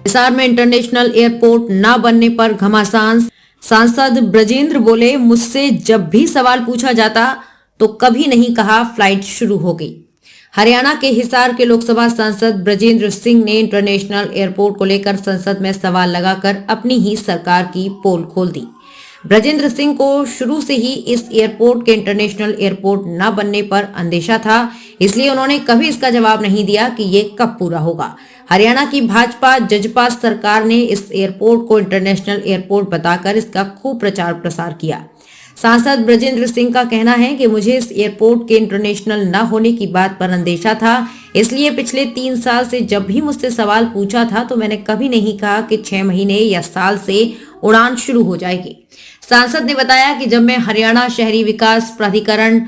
हिसार में international airport न बनने पर घमासान। सांसद ब्रजेंद्र बोले, मुझसे जब भी सवाल पूछा जाता तो कभी नहीं कहा फ्लाइट शुरू हो गई। हरियाणा के हिसार के लोकसभा सांसद ब्रजेंद्र सिंह ने इंटरनेशनल एयरपोर्ट को लेकर संसद में सवाल लगाकर अपनी ही सरकार की पोल खोल दी। ब्रजेंद्र सिंह को शुरू से ही इस एयरपोर्ट के इंटरनेशनल एयरपोर्ट न बनने पर अंदेशा था, इसलिए उन्होंने कभी इसका जवाब नहीं दिया कि ये कब पूरा होगा। हरियाणा की भाजपा जजपा सरकार ने इस एयरपोर्ट को इंटरनेशनल एयरपोर्ट बताकर इसका खूब प्रचार प्रसार किया। सांसद ब्रजेंद्र सिंह का कहना है कि मुझे इस एयरपोर्ट के इंटरनेशनल न होने की बात पर अंदेशा था, इसलिए पिछले 3 साल से जब भी मुझसे सवाल पूछा था तो मैंने कभी नहीं कहा कि 6 महीने या साल से उड़ान शुरू हो जाएगी। सांसद ने बताया कि जब मैं हरियाणा शहरी विकास प्राधिकरण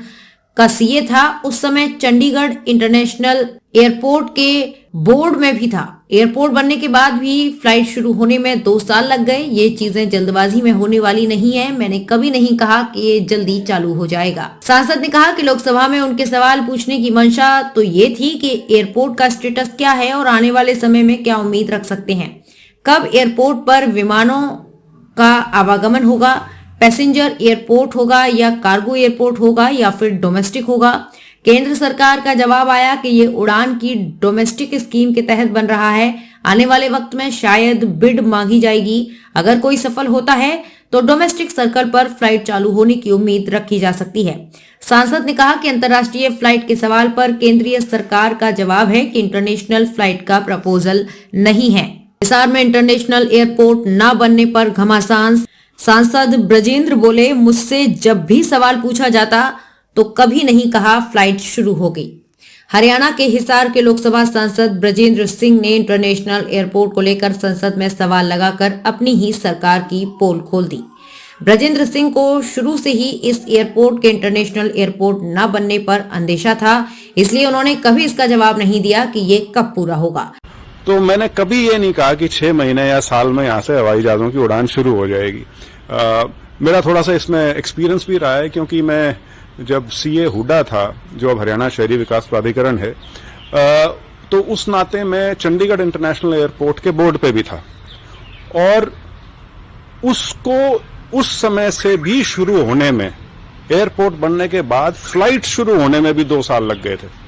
का सीए था, उस समय चंडीगढ़ इंटरनेशनल एयरपोर्ट के बोर्ड में भी था। एयरपोर्ट बनने के बाद भी फ्लाइट शुरू होने में 2 साल लग गए। ये चीजें जल्दबाजी में होने वाली नहीं है। मैंने कभी नहीं कहा कि ये जल्दी चालू हो जाएगा। सांसद ने कहा कि लोकसभा में उनके सवाल पूछने की मंशा तो ये थी कि एयरपोर्ट का स्टेटस क्या है और आने वाले समय में क्या उम्मीद रख सकते हैं। कब एयरपोर्ट पर विमानों का आवागमन होगा, पैसेंजर एयरपोर्ट होगा या कार्गो एयरपोर्ट होगा या फिर डोमेस्टिक होगा। केंद्र सरकार का जवाब आया कि ये उड़ान की डोमेस्टिक स्कीम के तहत बन रहा है। आने वाले वक्त में शायद बिड मांगी जाएगी। अगर कोई सफल होता है तो डोमेस्टिक सर्कल पर फ्लाइट चालू होने की उम्मीद रखी जा सकती है। सांसद ने कहा कि अंतर्राष्ट्रीय फ्लाइट के सवाल पर केंद्रीय सरकार का जवाब है कि इंटरनेशनल फ्लाइट का प्रपोजल नहीं है। हिसार में इंटरनेशनल एयरपोर्ट न बनने पर घमासान। सांसद ब्रजेंद्र बोले, मुझसे जब भी सवाल पूछा जाता तो कभी नहीं कहा फ्लाइट शुरू हो गई। हरियाणा के हिसार के लोकसभा सांसद ब्रजेंद्र सिंह ने इंटरनेशनल एयरपोर्ट को लेकर संसद में सवाल लगाकर अपनी ही सरकार की पोल खोल दी। ब्रजेंद्र सिंह को शुरू से ही इस एयरपोर्ट के इंटरनेशनल एयरपोर्ट न बनने पर अंदेशा था, इसलिए उन्होंने कभी इसका जवाब नहीं दिया कि ये कब पूरा होगा। तो मैंने कभी ये नहीं कहा कि 6 महीने या साल में यहाँ से हवाई जहाजों की उड़ान शुरू हो जाएगी। मेरा थोड़ा सा इसमें एक्सपीरियंस भी रहा है, क्योंकि मैं जब सीए हुडा था, जो अब हरियाणा शहरी विकास प्राधिकरण है, तो उस नाते मैं चंडीगढ़ इंटरनेशनल एयरपोर्ट के बोर्ड पे भी था और उसको उस समय से भी शुरू होने में, एयरपोर्ट बनने के बाद फ्लाइट शुरू होने में भी 2 साल लग गए थे।